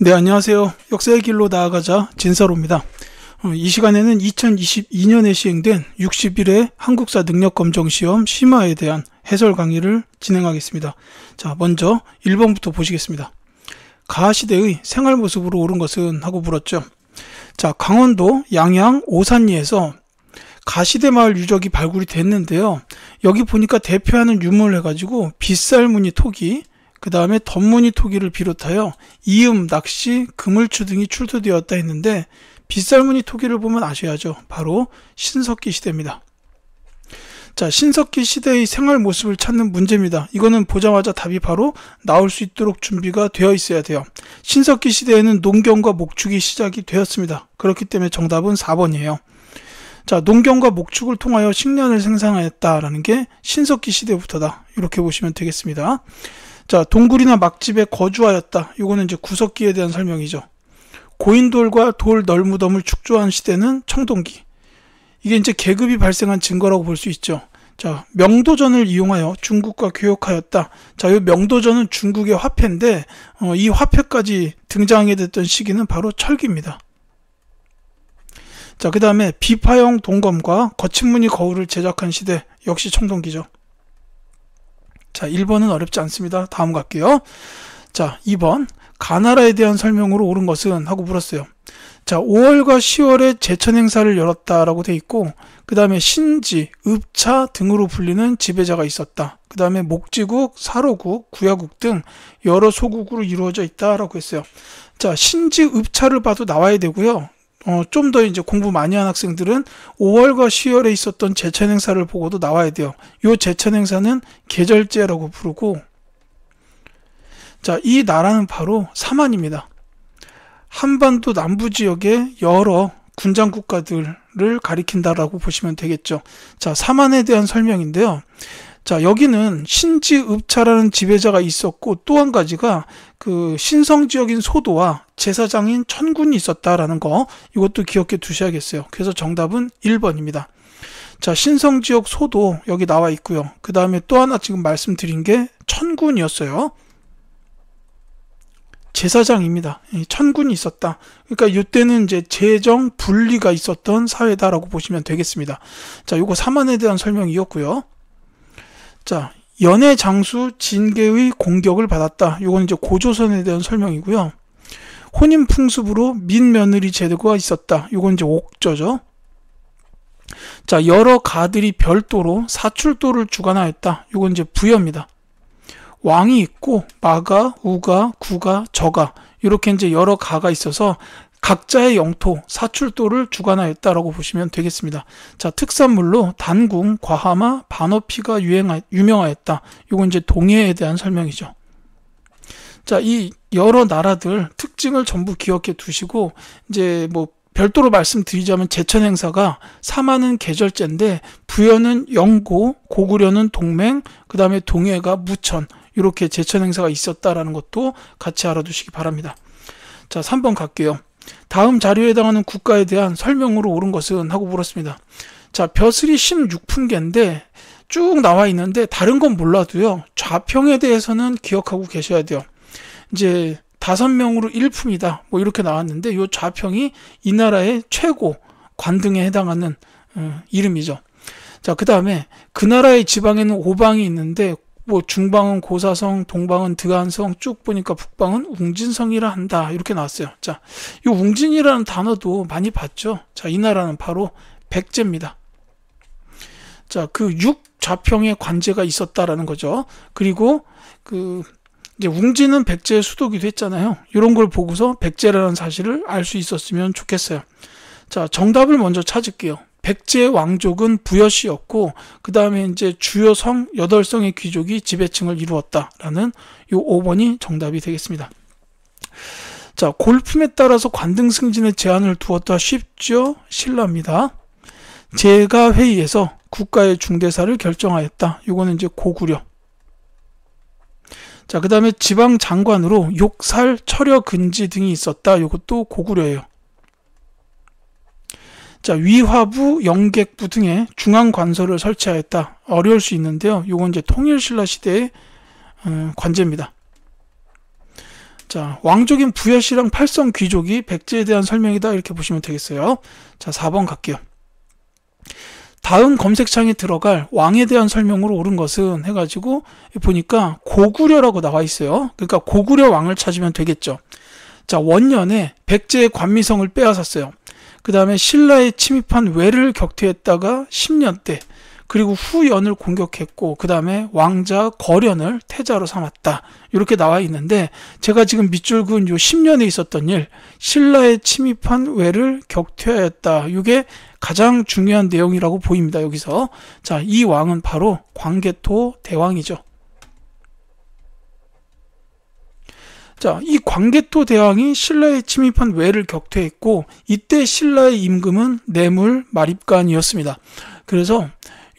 네, 안녕하세요. 역사의 길로 나아가자 진사로입니다. 이 시간에는 2022년에 시행된 60일의 한국사 능력검정시험 심화에 대한 해설 강의를 진행하겠습니다. 자, 먼저 1번부터 보시겠습니다. 가시대의 생활 모습으로 옳은 것은 하고 물었죠. 자, 강원도 양양 오산리에서 가시대 마을 유적이 발굴이 됐는데요. 여기 보니까 대표하는 유물을 해가지고 빗살무늬 토기, 그 다음에 덧무늬 토기를 비롯하여 이음, 낚시, 그물추 등이 출토되었다 했는데 빗살무늬 토기를 보면 아셔야죠. 바로 신석기 시대입니다. 자, 신석기 시대의 생활 모습을 찾는 문제입니다. 이거는 보자마자 답이 바로 나올 수 있도록 준비가 되어 있어야 돼요. 신석기 시대에는 농경과 목축이 시작이 되었습니다. 그렇기 때문에 정답은 4번이에요. 자, 농경과 목축을 통하여 식량을 생산하였다라는 게 신석기 시대부터다. 이렇게 보시면 되겠습니다. 자, 동굴이나 막집에 거주하였다. 요거는 이제 구석기에 대한 설명이죠. 고인돌과 돌 널무덤을 축조한 시대는 청동기. 이게 이제 계급이 발생한 증거라고 볼 수 있죠. 자, 명도전을 이용하여 중국과 교역하였다. 자, 이 명도전은 중국의 화폐인데 이 화폐까지 등장하게 됐던 시기는 바로 철기입니다. 자, 그 다음에 비파형 동검과 거친 무늬 거울을 제작한 시대, 역시 청동기죠. 자, 1번은 어렵지 않습니다. 다음 갈게요. 자, 2번 가나라에 대한 설명으로 옳은 것은 하고 물었어요. 자, 5월과 10월에 제천 행사를 열었다라고 돼 있고, 그 다음에 신지, 읍차 등으로 불리는 지배자가 있었다. 그 다음에 목지국, 사로국, 구야국 등 여러 소국으로 이루어져 있다라고 했어요. 자, 신지, 읍차를 봐도 나와야 되고요. 좀 더 이제 공부 많이 한 학생들은 5월과 10월에 있었던 제천 행사를 보고도 나와야 돼요. 이 제천 행사는 계절제라고 부르고, 자, 이 나라는 바로 사만입니다. 한반도 남부 지역의 여러 군장 국가들을 가리킨다라고 보시면 되겠죠. 자, 사만에 대한 설명인데요. 자, 여기는 신지읍차라는 지배자가 있었고, 또 한 가지가 그 신성지역인 소도와 제사장인 천군이 있었다라는 거, 이것도 기억해 두셔야겠어요. 그래서 정답은 1번입니다. 자, 신성지역 소도 여기 나와 있고요. 그 다음에 또 하나 지금 말씀드린 게 천군이었어요. 제사장입니다. 천군이 있었다. 그러니까 이때는 이제 재정 분리가 있었던 사회다라고 보시면 되겠습니다. 자, 요거 사만에 대한 설명이었고요. 자, 연해 장수 진계의 공격을 받았다. 요건 이제 고조선에 대한 설명이고요. 혼인 풍습으로 민며느리 제도가 있었다. 요건 이제 옥저죠. 자, 여러 가들이 별도로 사출도를 주관하였다. 요건 이제 부여입니다. 왕이 있고 마가, 우가, 구가, 저가 이렇게 이제 여러 가가 있어서 각자의 영토, 사출도를 주관하였다라고 보시면 되겠습니다. 자, 특산물로 단궁, 과하마, 반어피가 유명하였다. 이건 이제 동해에 대한 설명이죠. 자, 이 여러 나라들 특징을 전부 기억해 두시고, 이제 뭐 별도로 말씀드리자면 제천 행사가 사만은 계절제인데 부여는 영고, 고구려는 동맹, 그 다음에 동해가 무천, 이렇게 제천 행사가 있었다라는 것도 같이 알아두시기 바랍니다. 자, 3번 갈게요. 다음 자료에 해당하는 국가에 대한 설명으로 옳은 것은 하고 물었습니다. 자, 벼슬이 16풍계인데 쭉 나와 있는데 다른 건 몰라도요. 좌평에 대해서는 기억하고 계셔야 돼요. 이제 5명으로 1품이다. 뭐 이렇게 나왔는데 이 좌평이 이 나라의 최고 관등에 해당하는 이름이죠. 자, 그 다음에 그 나라의 지방에는 5방이 있는데 뭐 중방은 고사성, 동방은 드한성, 쭉 보니까 북방은 웅진성이라 한다. 이렇게 나왔어요. 자, 이 웅진이라는 단어도 많이 봤죠. 자, 이 나라는 바로 백제입니다. 자, 그 6좌평의 관제가 있었다라는 거죠. 그리고 이제 웅진은 백제의 수도기도 했잖아요. 이런 걸 보고서 백제라는 사실을 알 수 있었으면 좋겠어요. 자, 정답을 먼저 찾을게요. 백제 왕족은 부여시였고, 그 다음에 이제 주요 성 8성의 귀족이 지배층을 이루었다라는 요 5번이 정답이 되겠습니다. 자, 골품에 따라서 관등 승진에 제한을 두었다. 쉽죠? 신라입니다. 제가 회의에서 국가의 중대사를 결정하였다. 요거는 이제 고구려. 자, 그 다음에 지방 장관으로 욕살, 철여, 근지 등이 있었다. 요것도 고구려예요. 자, 위화부, 영객부 등의 중앙관서를 설치하였다. 어려울 수 있는데요. 요건 이제 통일신라 시대의 관제입니다. 자, 왕족인 부여씨랑 팔성 귀족이 백제에 대한 설명이다 이렇게 보시면 되겠어요. 자, 4번 갈게요. 다음 검색창에 들어갈 왕에 대한 설명으로 옳은 것은 해가지고 보니까 고구려라고 나와 있어요. 그러니까 고구려 왕을 찾으면 되겠죠. 자, 원년에 백제의 관미성을 빼앗았어요. 그 다음에 신라에 침입한 외를 격퇴했다가 10년 때, 그리고 후연을 공격했고, 그 다음에 왕자 거련을 태자로 삼았다. 이렇게 나와 있는데, 제가 지금 밑줄 그은 요 10년에 있었던 일, 신라에 침입한 외를 격퇴하였다. 이게 가장 중요한 내용이라고 보입니다. 여기서. 자, 이 왕은 바로 광개토 대왕이죠. 자, 이 광개토 대왕이 신라에 침입한 외를 격퇴했고, 이때 신라의 임금은 뇌물 마립간이었습니다. 그래서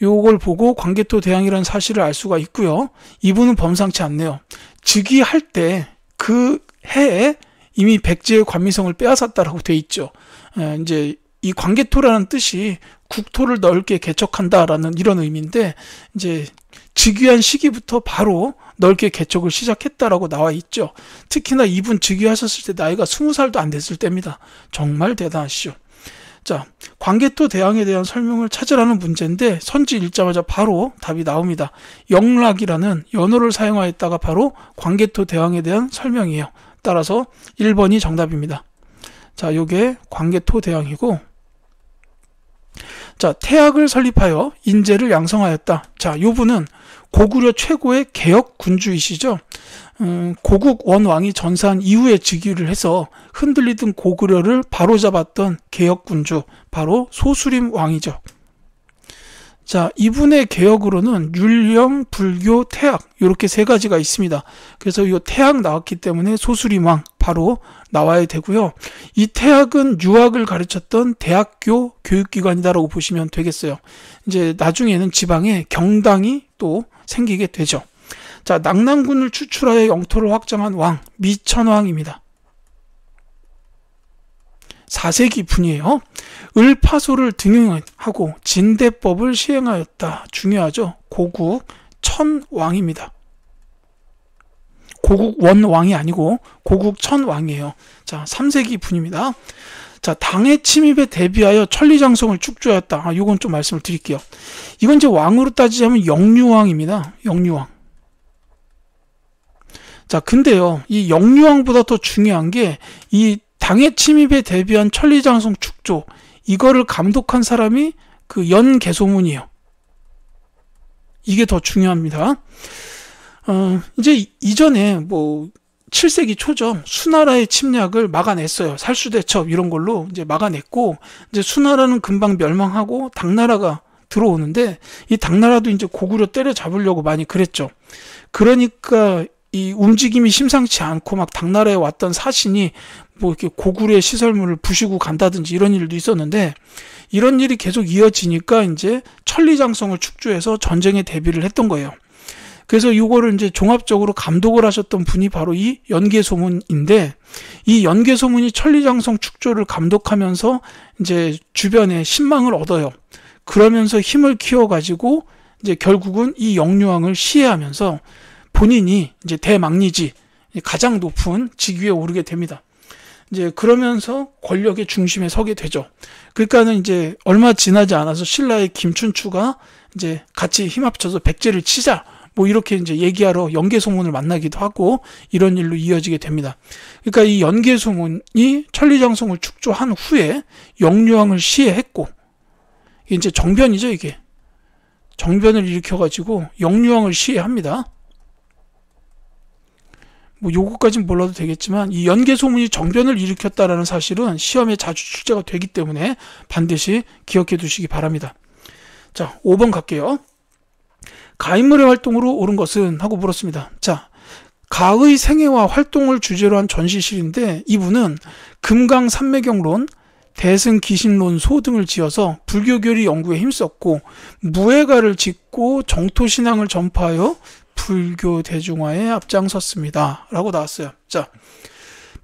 요걸 보고 광개토 대왕이라는 사실을 알 수가 있고요. 이분은 범상치 않네요. 즉위할 때 그 해에 이미 백제의 관미성을 빼앗았다라고 돼 있죠. 이제 이 광개토라는 뜻이 국토를 넓게 개척한다라는 이런 의미인데, 이제 즉위한 시기부터 바로 넓게 개척을 시작했다라고 나와 있죠. 특히나 이분 즉위하셨을 때 나이가 20살도 안 됐을 때입니다. 정말 대단하시죠. 자, 광개토 대왕에 대한 설명을 찾으라는 문제인데 선지 읽자마자 바로 답이 나옵니다. 영락이라는 연호를 사용하였다가 바로 광개토 대왕에 대한 설명이에요. 따라서 1번이 정답입니다. 자, 요게 광개토 대왕이고, 자, 태학을 설립하여 인재를 양성하였다. 자, 요 분은 고구려 최고의 개혁 군주이시죠. 고국 원왕이 전사한 이후에 즉위를 해서 흔들리던 고구려를 바로잡았던 개혁 군주, 바로 소수림 왕이죠. 자, 이분의 개혁으로는 율령, 불교, 태학 이렇게 세 가지가 있습니다. 그래서 이 태학 나왔기 때문에 소수림 왕 바로 나와야 되고요. 이 태학은 유학을 가르쳤던 대학교 교육기관이다라고 보시면 되겠어요. 이제 나중에는 지방에 경당이 또 생기게 되죠. 자, 낙랑군을 추출하여 영토를 확장한 왕, 미천왕입니다. 4세기 분이에요. 을파소를 등용하고 진대법을 시행하였다. 중요하죠. 고국 천왕입니다. 고국 원왕이 아니고 고국 천왕이에요. 자, 3세기 분입니다. 자, 당의 침입에 대비하여 천리장성을 축조하였다. 이건 좀 말씀을 드릴게요. 이건 이제 왕으로 따지자면 영유왕입니다. 영유왕. 자, 근데요, 이 영유왕보다 더 중요한 게 이 당의 침입에 대비한 천리장성 축조, 이거를 감독한 사람이 그 연개소문이에요. 이게 더 중요합니다. 이제 이전에 뭐 7세기 초죠. 수나라의 침략을 막아냈어요. 살수대첩 이런 걸로 이제 막아냈고, 이제 수나라는 금방 멸망하고 당나라가 들어오는데, 이 당나라도 이제 고구려 때려잡으려고 많이 그랬죠. 그러니까 이 움직임이 심상치 않고 막 당나라에 왔던 사신이 뭐 이렇게 고구려의 시설물을 부시고 간다든지 이런 일도 있었는데, 이런 일이 계속 이어지니까 이제 천리장성을 축조해서 전쟁에 대비를 했던 거예요. 그래서 이거를 이제 종합적으로 감독을 하셨던 분이 바로 이 연개소문인데, 이 연개소문이 천리장성 축조를 감독하면서 이제 주변에 신망을 얻어요. 그러면서 힘을 키워가지고 이제 결국은 이 영유왕을 시해하면서 본인이 이제 대망리지 가장 높은 직위에 오르게 됩니다. 이제 그러면서 권력의 중심에 서게 되죠. 그러니까는 이제 얼마 지나지 않아서 신라의 김춘추가 이제 같이 힘 합쳐서 백제를 치자, 뭐 이렇게 이제 얘기하러 연개소문을 만나기도 하고 이런 일로 이어지게 됩니다. 그러니까 이 연개소문이 천리장성을 축조한 후에 영유왕을 시해했고, 이제 정변이죠. 이게 정변을 일으켜가지고 영유왕을 시해합니다. 뭐 요거까지는 몰라도 되겠지만, 이 연개소문이 정변을 일으켰다라는 사실은 시험에 자주 출제가 되기 때문에 반드시 기억해 두시기 바랍니다. 자, 5번 갈게요. 가인물의 활동으로 옳은 것은? 하고 물었습니다. 자, 가의 생애와 활동을 주제로 한 전시실인데, 이분은 금강산매경론, 대승기신론소 등을 지어서 불교교리 연구에 힘썼고, 무예가를 짓고 정토신앙을 전파하여 불교 대중화에 앞장섰습니다. 라고 나왔어요. 자,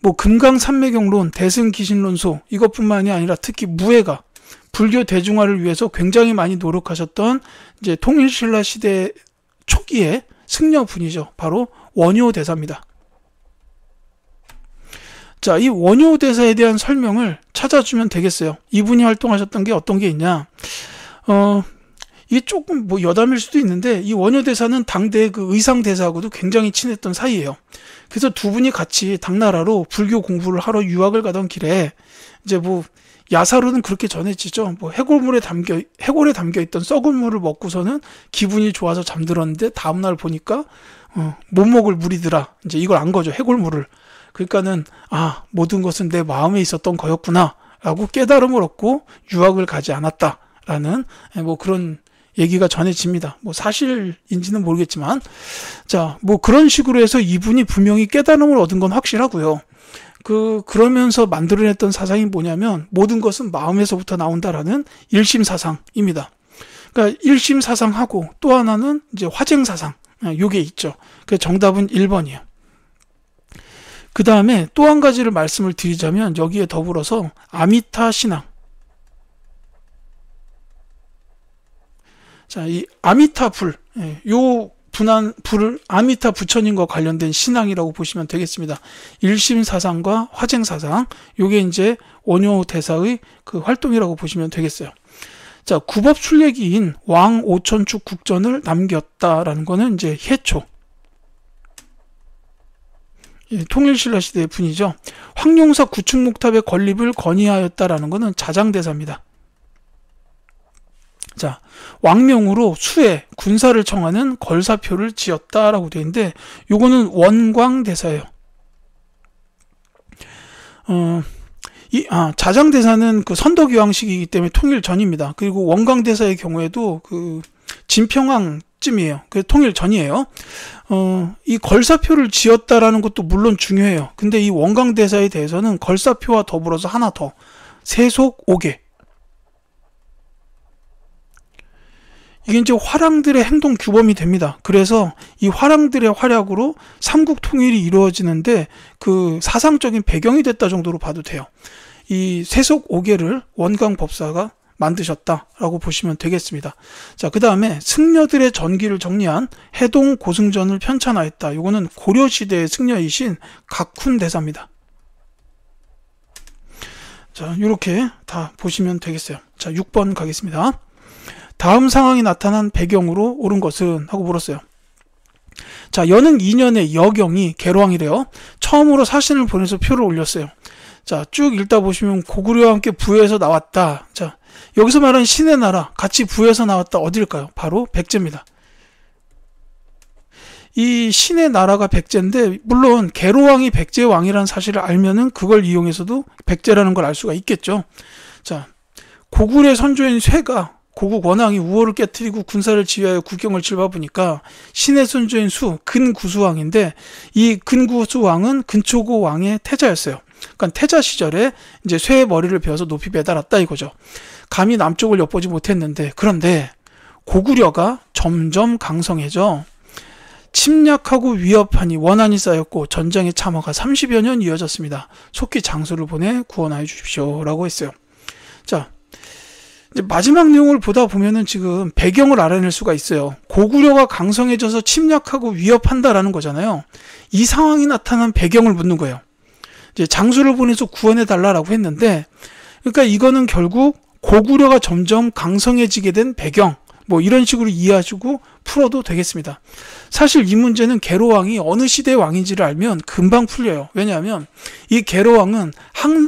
뭐 금강산매경론, 대승기신론소 이것뿐만이 아니라 특히 무예가, 불교 대중화를 위해서 굉장히 많이 노력하셨던 이제 통일신라 시대 초기의 승려분이죠. 바로 원효대사입니다. 자, 이 원효대사에 대한 설명을 찾아주면 되겠어요. 이분이 활동하셨던 게 어떤 게 있냐. 이게 조금 뭐 여담일 수도 있는데, 이 원효대사는 당대 그 의상대사하고도 굉장히 친했던 사이예요. 그래서 두 분이 같이 당나라로 불교 공부를 하러 유학을 가던 길에, 이제 뭐 야사로는 그렇게 전해지죠. 뭐 해골에 담겨 있던 썩은 물을 먹고서는 기분이 좋아서 잠들었는데 다음날 보니까 못먹을 물이더라. 이제 이걸 안 거죠. 해골물을. 그러니까는 모든 것은 내 마음에 있었던 거였구나 라고 깨달음을 얻고 유학을 가지 않았다라는 뭐 그런 얘기가 전해집니다. 뭐 사실인지는 모르겠지만, 자, 뭐 그런 식으로 해서 이분이 분명히 깨달음을 얻은 건 확실하고요. 그러면서 만들어냈던 사상이 뭐냐면, 모든 것은 마음에서부터 나온다라는 일심사상입니다. 그러니까 일심사상하고 또 하나는 이제 화쟁사상, 요게 있죠. 그 정답은 1번이에요. 그 다음에 또 한 가지를 말씀을 드리자면, 여기에 더불어서 아미타 신앙. 자, 이 아미타 요 불을 아미타 부처님과 관련된 신앙이라고 보시면 되겠습니다. 일심사상과 화쟁사상, 요게 이제 원효대사의 그 활동이라고 보시면 되겠어요. 자, 구법 출례기인 왕 오천축 국전을 남겼다라는 거는 이제 해초. 통일신라 시대의 분이죠. 황룡사 구축목탑의 건립을 건의하였다라는 거는 자장대사입니다. 자, 왕명으로 수에 군사를 청하는 걸사표를 지었다라고 되어 있는데, 요거는 원광대사예요. 자장대사는 그 선덕여왕식이기 때문에 통일 전입니다. 그리고 원광대사의 경우에도 그 진평왕쯤이에요. 그 통일 전이에요. 이 걸사표를 지었다라는 것도 물론 중요해요. 근데 이 원광대사에 대해서는 걸사표와 더불어서 하나 더, 세속 5개. 이게 이제 화랑들의 행동 규범이 됩니다. 그래서 이 화랑들의 활약으로 삼국 통일이 이루어지는데 그 사상적인 배경이 됐다 정도로 봐도 돼요. 이 세속 5개를 원광법사가 만드셨다라고 보시면 되겠습니다. 자, 그 다음에 승려들의 전기를 정리한 해동 고승전을 편찬하였다. 이거는 고려시대의 승려이신 각훈 대사입니다. 자, 이렇게 다 보시면 되겠어요. 자, 6번 가겠습니다. 다음 상황이 나타난 배경으로 옳은 것은? 하고 물었어요. 자, 여능 2년에 여경이 계로왕이래요. 처음으로 사신을 보내서 표를 올렸어요. 자, 쭉 읽다 보시면 고구려와 함께 부여해서 나왔다. 자, 여기서 말하는 신의 나라, 같이 부여해서 나왔다. 어딜까요? 바로 백제입니다. 이 신의 나라가 백제인데, 물론 계로왕이 백제의 왕이라는 사실을 알면은 그걸 이용해서도 백제라는 걸 알 수가 있겠죠. 자, 고구려의 선조인 쇠가 고국 원왕이 우호를 깨뜨리고 군사를 지휘하여 국경을 칠봐보니까 신의 선조인 수, 근구수왕인데, 이 근구수왕은 근초고 왕의 태자였어요. 그러니까 태자 시절에 이제 쇠의 머리를 베어서 높이 매달았다 이거죠. 감히 남쪽을 엿보지 못했는데, 그런데 고구려가 점점 강성해져 침략하고 위협하니 원한이 쌓였고 전쟁의 참화가 30여 년 이어졌습니다. 속히 장수를 보내 구원하여 주십시오 라고 했어요. 자, 이제 마지막 내용을 보다 보면은 지금 배경을 알아낼 수가 있어요. 고구려가 강성해져서 침략하고 위협한다라는 거잖아요. 이 상황이 나타난 배경을 묻는 거예요. 이제 장수를 보내서 구원해 달라라고 했는데, 그러니까 이거는 결국 고구려가 점점 강성해지게 된 배경, 뭐 이런 식으로 이해하시고 풀어도 되겠습니다. 사실 이 문제는 계로왕이 어느 시대의 왕인지를 알면 금방 풀려요. 왜냐하면 이 계로왕은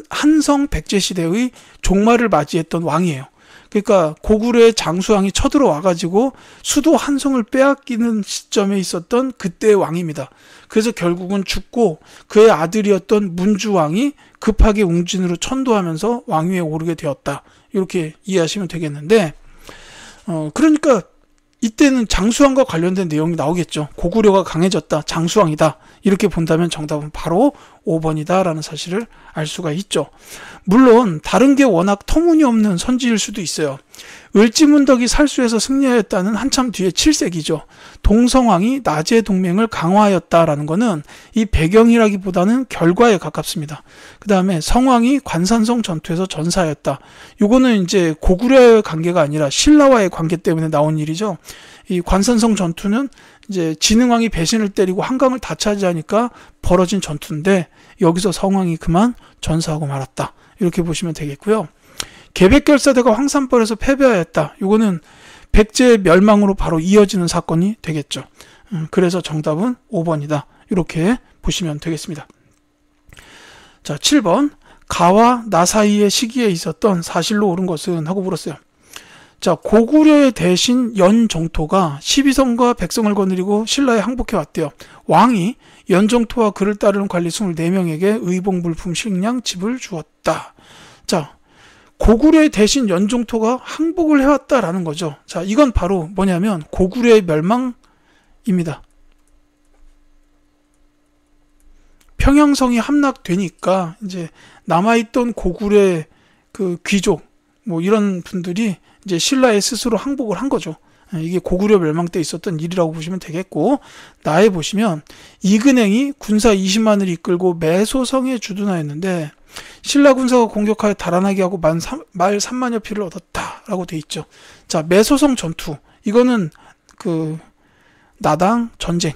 한성 백제 시대의 종말을 맞이했던 왕이에요. 그러니까 고구려의 장수왕이 쳐들어와가지고 수도 한성을 빼앗기는 시점에 있었던 그때의 왕입니다. 그래서 결국은 죽고 그의 아들이었던 문주왕이 급하게 웅진으로 천도하면서 왕위에 오르게 되었다. 이렇게 이해하시면 되겠는데, 그러니까 이때는 장수왕과 관련된 내용이 나오겠죠. 고구려가 강해졌다, 장수왕이다, 이렇게 본다면 정답은 바로 5번이다 라는 사실을 알 수가 있죠. 물론 다른 게 워낙 터무니없는 선지일 수도 있어요. 을지문덕이 살수에서 승리하였다는 한참 뒤에 7세기죠. 동성왕이 나제 동맹을 강화하였다라는 것은 이 배경이라기보다는 결과에 가깝습니다. 그 다음에 성왕이 관산성 전투에서 전사하였다. 이거는 이제 고구려의 관계가 아니라 신라와의 관계 때문에 나온 일이죠. 이 관산성 전투는 이제 진흥왕이 배신을 때리고 한강을 다 차지하니까 벌어진 전투인데 여기서 성왕이 그만 전사하고 말았다. 이렇게 보시면 되겠고요. 계백결사대가 황산벌에서 패배하였다. 이거는 백제의 멸망으로 바로 이어지는 사건이 되겠죠. 그래서 정답은 5번이다. 이렇게 보시면 되겠습니다. 자, 7번. 가와 나 사이의 시기에 있었던 사실로 옳은 것은 하고 물었어요. 자, 고구려의 대신 연정토가 12성과 백성을 거느리고 신라에 항복해 왔대요. 왕이 연정토와 그를 따르는 관리 24명에게 의복물품 식량 집을 주었다. 자, 고구려의 대신 연정토가 항복을 해왔다라는 거죠. 자, 이건 바로 뭐냐면 고구려의 멸망입니다. 평양성이 함락되니까 이제 남아있던 고구려의 그 귀족 뭐 이런 분들이 이제 신라에 스스로 항복을 한 거죠. 이게 고구려 멸망 때 있었던 일이라고 보시면 되겠고, 나에 보시면 이근행이 군사 20만을 이끌고 매소성에 주둔하였는데 신라 군사가 공격하여 달아나게 하고 말 3만여 피를 얻었다라고 돼 있죠. 자, 매소성 전투, 이거는 그 나당 전쟁.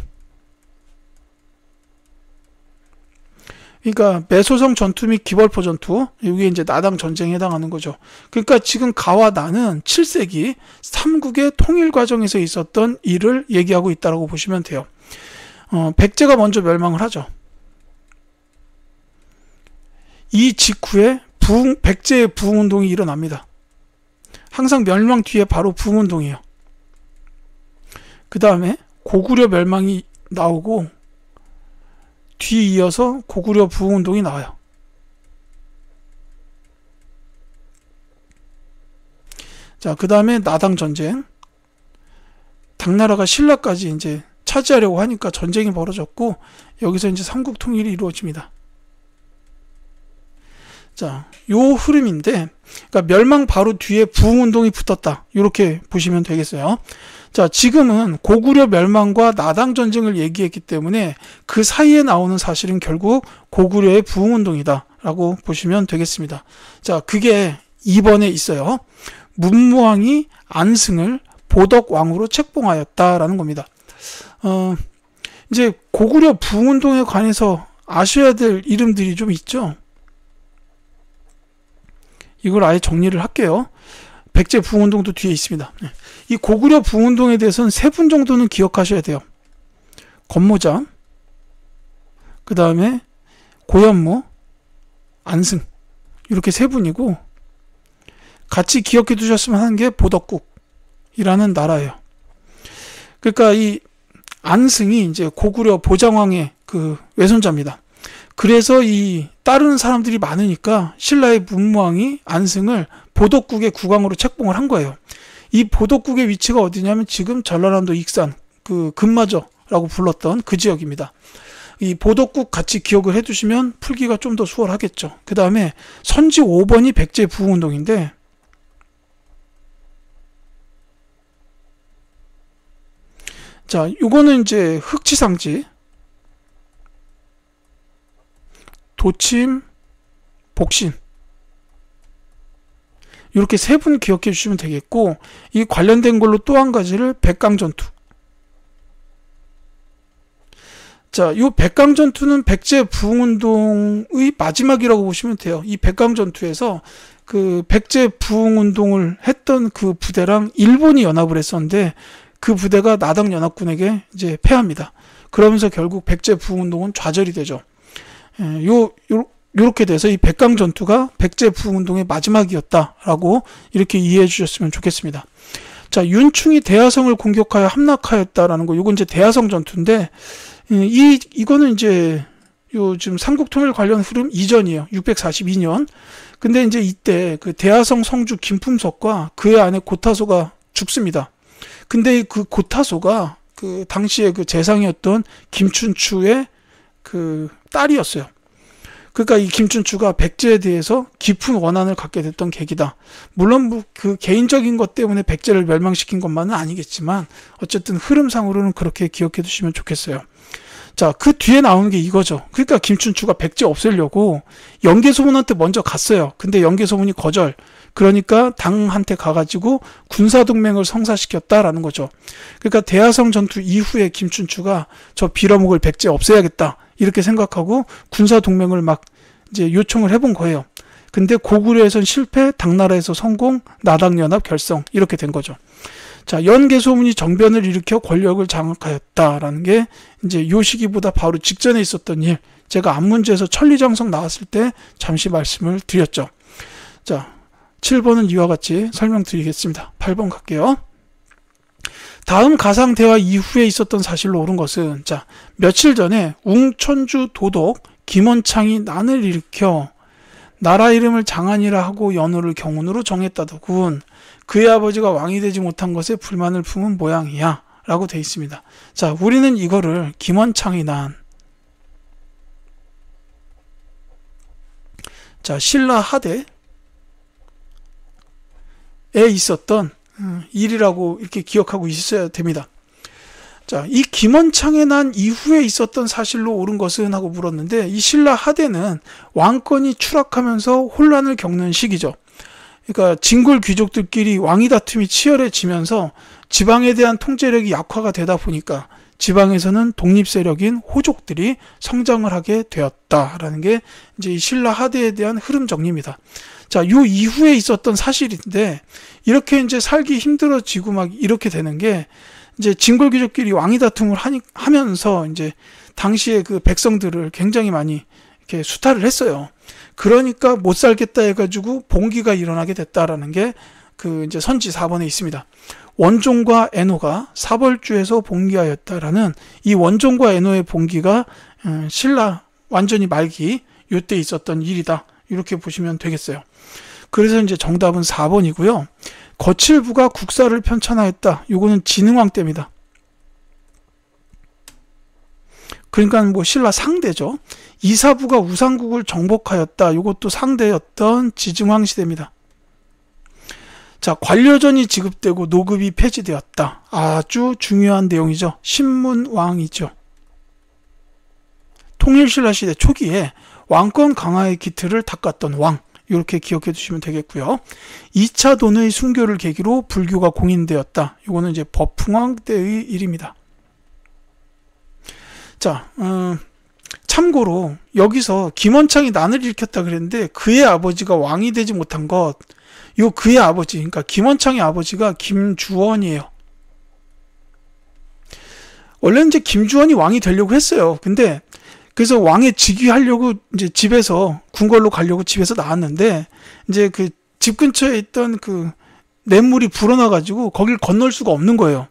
그러니까 매소성 전투 및 기벌포 전투, 이게 이제 나당 전쟁에 해당하는 거죠. 그러니까 지금 가와 나는 7세기 삼국의 통일 과정에서 있었던 일을 얘기하고 있다고 보시면 돼요. 백제가 먼저 멸망을 하죠. 이 직후에 백제의 부흥운동이 일어납니다. 항상 멸망 뒤에 바로 부흥운동이에요. 그 다음에 고구려 멸망이 나오고 뒤이어서 고구려 부흥운동이 나와요. 자, 그 다음에 나당 전쟁. 당나라가 신라까지 이제 차지하려고 하니까 전쟁이 벌어졌고, 여기서 이제 삼국 통일이 이루어집니다. 자, 요 흐름인데, 그러니까 멸망 바로 뒤에 부흥운동이 붙었다. 이렇게 보시면 되겠어요. 자, 지금은 고구려 멸망과 나당 전쟁을 얘기했기 때문에 그 사이에 나오는 사실은 결국 고구려의 부흥운동이다 라고 보시면 되겠습니다. 자, 그게 2번에 있어요. 문무왕이 안승을 보덕왕으로 책봉하였다라는 겁니다. 이제 고구려 부흥운동에 관해서 아셔야 될 이름들이 좀 있죠. 이걸 아예 정리를 할게요. 백제 부흥운동도 뒤에 있습니다. 이 고구려 부흥운동에 대해서는 3분 정도는 기억하셔야 돼요. 권모장, 그 다음에 고현무, 안승, 이렇게 3분이고, 같이 기억해 두셨으면 하는 게 보덕국이라는 나라예요. 그러니까 이 안승이 이제 고구려 보장왕의 그 외손자입니다. 그래서 이 따르는 사람들이 많으니까 신라의 문무왕이 안승을 보덕국의 국왕으로 책봉을 한 거예요. 이 보덕국의 위치가 어디냐면 지금 전라남도 익산, 그 금마저라고 불렀던 그 지역입니다. 이 보덕국 같이 기억을 해두시면 풀기가 좀 더 수월하겠죠. 그 다음에 선지 5번이 백제 부흥운동인데, 자, 요거는 이제 흑치상지, 도침, 복신, 이렇게 3분 기억해 주시면 되겠고, 이 관련된 걸로 또 한 가지를 백강전투. 자, 요 백강전투는 백제 부흥운동의 마지막이라고 보시면 돼요. 이 백강전투에서 그 백제 부흥운동을 했던 그 부대랑 일본이 연합을 했었는데, 그 부대가 나당 연합군에게 이제 패합니다. 그러면서 결국 백제 부흥운동은 좌절이 되죠. 요렇게 돼서 이 백강전투가 백제 부흥운동의 마지막이었다라고 이렇게 이해해 주셨으면 좋겠습니다. 자, 윤충이 대하성을 공격하여 함락하였다라는 거, 요건 이제 대하성 전투인데, 이거는 이제 지금 삼국통일 관련 흐름 이전이에요. 642년. 근데 이제 이때 그 대하성 성주 김품석과 그의 아내 고타소가 죽습니다. 근데 그 고타소가 그 당시에 그 재상이었던 김춘추의 그 딸이었어요. 그러니까 이 김춘추가 백제에 대해서 깊은 원한을 갖게 됐던 계기다. 물론 뭐 그 개인적인 것 때문에 백제를 멸망시킨 것만은 아니겠지만 어쨌든 흐름상으로는 그렇게 기억해 두시면 좋겠어요. 자, 그 뒤에 나오는 게 이거죠. 그러니까 김춘추가 백제 없애려고 영계소문한테 먼저 갔어요. 근데 영계소문이 거절. 그러니까 당한테 가가지고 군사동맹을 성사시켰다라는 거죠. 그러니까 대하성 전투 이후에 김춘추가 저 빌어먹을 백제 없애야겠다 이렇게 생각하고 군사동맹을 막 이제 요청을 해본 거예요. 근데 고구려에선 실패, 당나라에서 성공, 나당연합 결성 이렇게 된 거죠. 자, 연개소문이 정변을 일으켜 권력을 장악하였다라는 게 이제 요 시기보다 바로 직전에 있었던 일. 제가 안문제에서 천리장성 나왔을 때 잠시 말씀을 드렸죠. 자, 7번은 이와 같이 설명드리겠습니다. 8번 갈게요. 다음 가상대화 이후에 있었던 사실로 옳은 것은, 자, 며칠 전에 웅천주 도독 김원창이 난을 일으켜 나라 이름을 장안이라 하고 연호를 경운으로 정했다더군. 그의 아버지가 왕이 되지 못한 것에 불만을 품은 모양이야 라고 되어 있습니다. 자, 우리는 이거를 김원창이 난, 자, 신라 하대에 있었던 일이라고 이렇게 기억하고 있어야 됩니다. 자, 이 김원창의 난 이후에 있었던 사실로 옳은 것은 하고 물었는데, 이 신라 하대는 왕권이 추락하면서 혼란을 겪는 시기죠. 그러니까 진골 귀족들끼리 왕위 다툼이 치열해지면서 지방에 대한 통제력이 약화가 되다 보니까 지방에서는 독립 세력인 호족들이 성장을 하게 되었다라는 게 이제 이 신라 하대에 대한 흐름 정리입니다. 자, 요 이후에 있었던 사실인데, 이렇게 이제 살기 힘들어지고 막 이렇게 되는 게 이제 진골 귀족끼리 왕위 다툼을 하면서 이제 당시에 그 백성들을 굉장히 많이 이렇게 수탈을 했어요. 그러니까 못 살겠다 해가지고 봉기가 일어나게 됐다라는 게 그 이제 선지 4번에 있습니다. 원종과 애노가 사벌주에서 봉기하였다라는 이 원종과 애노의 봉기가 신라 완전히 말기 요때 있었던 일이다. 이렇게 보시면 되겠어요. 그래서 이제 정답은 4번이고요. 거칠부가 국사를 편찬하였다. 요거는 진흥왕 때입니다. 그러니까 뭐 신라 상대죠. 이사부가 우상국을 정복하였다. 요것도 상대였던 지증왕 시대입니다. 자, 관료전이 지급되고 노급이 폐지되었다. 아주 중요한 내용이죠. 신문왕이죠. 통일신라 시대 초기에 왕권 강화의 기틀을 닦았던 왕, 이렇게 기억해 두시면 되겠고요. 2차 돈의 순교를 계기로 불교가 공인되었다. 이거는 이제 법흥왕 때의 일입니다. 자, 참고로 여기서 김원창이 난을 일으켰다 그랬는데 그의 아버지가 왕이 되지 못한 것, 요 그의 아버지, 그러니까 김원창의 아버지가 김주원이에요. 원래는 이제 김주원이 왕이 되려고 했어요. 근데 그래서 왕에 즉위하려고 이제 집에서 궁궐로 가려고 집에서 나왔는데, 이제 그 집 근처에 있던 그 냇물이 불어나가지고 거길 건널 수가 없는 거예요.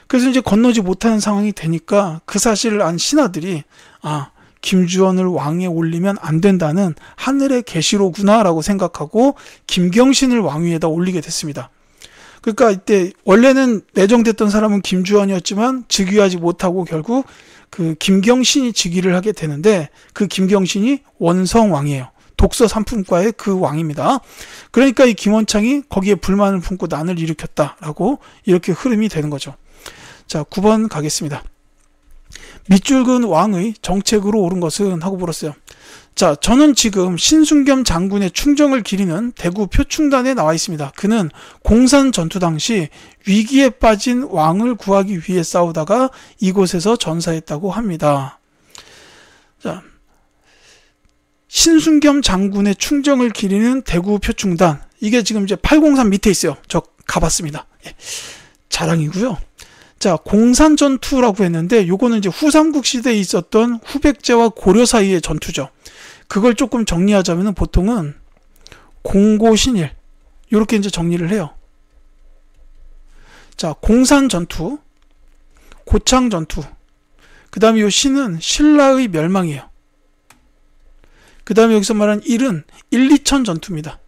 그래서 이제 건너지 못하는 상황이 되니까 그 사실을 안 신하들이, 아, 김주원을 왕에 올리면 안 된다는 하늘의 계시로구나라고 생각하고 김경신을 왕위에다 올리게 됐습니다. 그러니까 이때 원래는 내정됐던 사람은 김주원이었지만 즉위하지 못하고 결국 그 김경신이 즉위를 하게 되는데, 그 김경신이 원성왕이에요. 독서 삼품과의 그 왕입니다. 그러니까 이 김원창이 거기에 불만을 품고 난을 일으켰다라고 이렇게 흐름이 되는 거죠. 자, 9번 가겠습니다. 밑줄 그은 왕의 정책으로 옳은 것은 하고 물었어요. 자, 저는 지금 신순겸 장군의 충정을 기리는 대구 표충단에 나와 있습니다. 그는 공산 전투 당시 위기에 빠진 왕을 구하기 위해 싸우다가 이곳에서 전사했다고 합니다. 자, 신순겸 장군의 충정을 기리는 대구 표충단, 이게 지금 이제 803 밑에 있어요. 저 가봤습니다. 예, 자랑이고요. 자, 공산전투라고 했는데 요거는 이제 후삼국 시대에 있었던 후백제와 고려 사이의 전투죠. 그걸 조금 정리하자면 보통은 공고신일, 이렇게 이제 정리를 해요. 자, 공산전투, 고창전투, 그 다음에 요 신은 신라의 멸망이에요. 그 다음에 여기서 말하는 일은 1, 2천 전투입니다.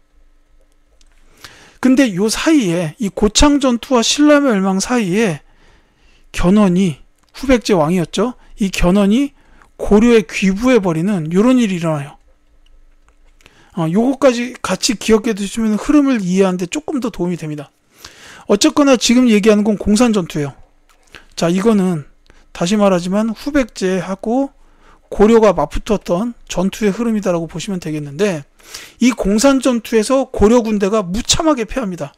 근데 요 사이에 이 고창전투와 신라 멸망 사이에 견훤이, 후백제 왕이었죠. 이 견훤이 고려에 귀부해버리는 이런 일이 일어나요. 요거까지 같이 기억해 두시면 흐름을 이해하는데 조금 더 도움이 됩니다. 어쨌거나 지금 얘기하는 건 공산전투예요. 자, 이거는 다시 말하지만 후백제하고 고려가 맞붙었던 전투의 흐름이다라고 보시면 되겠는데, 이 공산 전투에서 고려 군대가 무참하게 패합니다.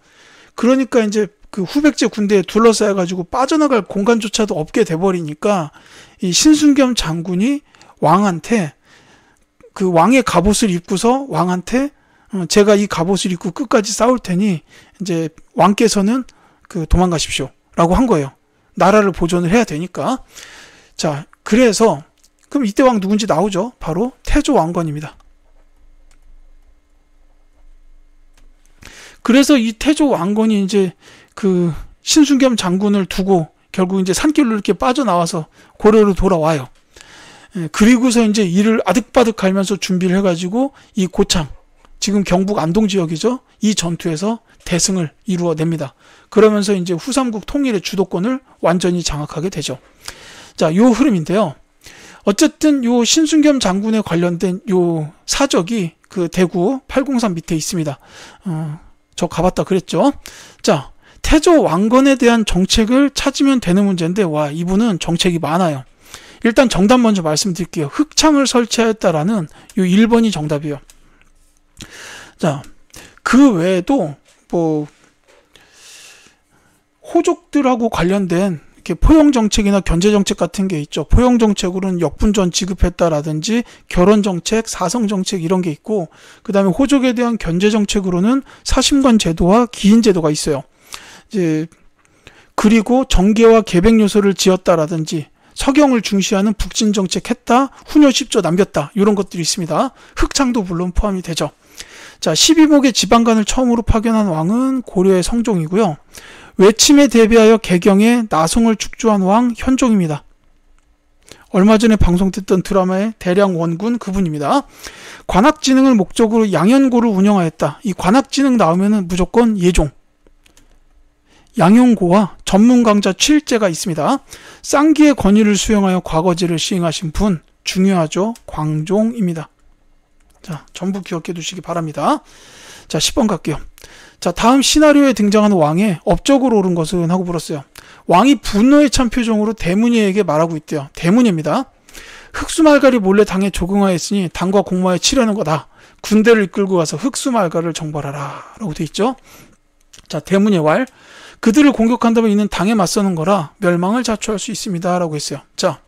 그러니까 이제 그 후백제 군대에 둘러싸여 가지고 빠져나갈 공간조차도 없게 돼버리니까 이 신순겸 장군이 왕한테 그 왕의 갑옷을 입고서 왕한테 제가 이 갑옷을 입고 끝까지 싸울 테니 이제 왕께서는 그 도망가십시오 라고 한 거예요. 나라를 보존을 해야 되니까. 자, 그래서 그럼 이때 왕 누군지 나오죠. 바로 태조 왕건입니다. 그래서 이 태조 왕건이 이제 그 신순겸 장군을 두고 결국 이제 산길로 이렇게 빠져나와서 고려로 돌아와요. 그리고서 이제 이를 아득바득 갈면서 준비를 해가지고 이 고창, 지금 경북 안동 지역이죠. 이 전투에서 대승을 이루어냅니다. 그러면서 이제 후삼국 통일의 주도권을 완전히 장악하게 되죠. 자, 요 흐름인데요. 어쨌든 요 신순겸 장군에 관련된 요 사적이 그 대구 803 밑에 있습니다. 저 가봤다 그랬죠. 자, 태조 왕건에 대한 정책을 찾으면 되는 문제인데, 와, 이분은 정책이 많아요. 일단 정답 먼저 말씀드릴게요. 흑창을 설치하였다라는 요 1번이 정답이에요. 자, 그 외에도 뭐 호족들하고 관련된 이렇게 포용 정책이나 견제 정책 같은 게 있죠. 포용 정책으로는 역분전 지급했다라든지 결혼 정책, 사성 정책 이런 게 있고, 그다음에 호족에 대한 견제 정책으로는 사심관 제도와 기인 제도가 있어요. 이제 그리고 정계와 계백 요소를 지었다라든지 서경을 중시하는 북진 정책 했다, 후녀 10조 남겼다, 이런 것들이 있습니다. 흑창도 물론 포함이 되죠. 자, 12목의 지방관을 처음으로 파견한 왕은 고려의 성종이고요. 외침에 대비하여 개경에 나송을 축조한 왕 현종입니다. 얼마 전에 방송됐던 드라마의 대량 원군 그분입니다. 관악진흥을 목적으로 양현고를 운영하였다. 이 관악진흥 나오면은 무조건 예종, 양용고와 전문강자 7제가 있습니다. 쌍기의 권위를 수용하여 과거제를 시행하신 분 중요하죠. 광종입니다. 자, 전부 기억해 두시기 바랍니다. 자, 10번 갈게요. 자, 다음 시나리오에 등장하는 왕의 업적으로 오른 것은 하고 물었어요. 왕이 분노에 찬 표정으로 대문예에게 말하고 있대요. 대문예입니다. 흑수말갈이 몰래 당에 조공하였으니 당과 공모하여 치려는 거다. 군대를 이끌고 가서 흑수말갈을 정벌하라 라고 돼 있죠. 자, 대문예 왈, 그들을 공격한다면 이는 당에 맞서는 거라 멸망을 자초할 수 있습니다 라고 했어요. 자,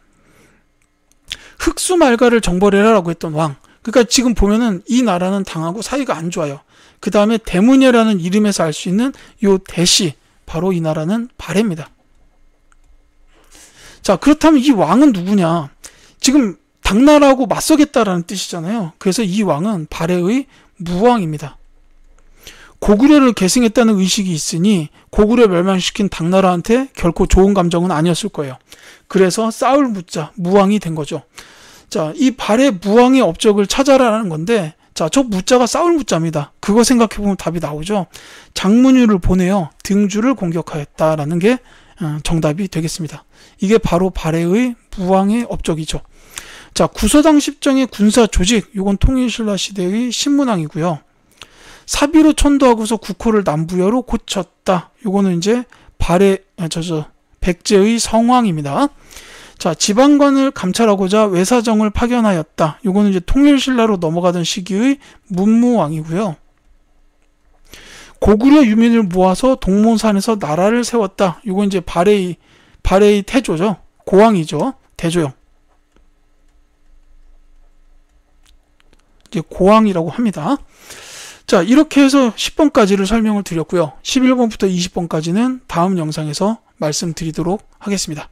흑수말갈을 정벌해라 라고 했던 왕, 그러니까 지금 보면은 이 나라는 당하고 사이가 안 좋아요. 그 다음에 대문예라는 이름에서 알 수 있는 요 대시, 바로 이 나라는 발해입니다. 자, 그렇다면 이 왕은 누구냐? 지금 당나라하고 맞서겠다라는 뜻이잖아요. 그래서 이 왕은 발해의 무왕입니다. 고구려를 계승했다는 의식이 있으니 고구려 멸망시킨 당나라한테 결코 좋은 감정은 아니었을 거예요. 그래서 싸울 무자, 무왕이 된 거죠. 자, 이 발해 무왕의 업적을 찾아라라는 건데, 자, 저 무자가 싸울 무자입니다. 그거 생각해보면 답이 나오죠. 장문유를 보내어 등주를 공격하였다라는 게 정답이 되겠습니다. 이게 바로 발해의 무왕의 업적이죠. 자, 구서당 십정의 군사 조직, 이건 통일신라 시대의 신문왕이고요. 사비로 천도하고서 국호를 남부여로 고쳤다. 요거는 이제 백제의 성왕입니다. 자, 지방관을 감찰하고자 외사정을 파견하였다. 요거는 이제 통일신라로 넘어가던 시기의 문무왕이고요. 고구려 유민을 모아서 동문산에서 나라를 세웠다. 요건 이제 발해의 태조죠. 고왕이죠. 대조영. 이제 고왕이라고 합니다. 자, 이렇게 해서 10번까지를 설명을 드렸고요. 11번부터 20번까지는 다음 영상에서 말씀드리도록 하겠습니다.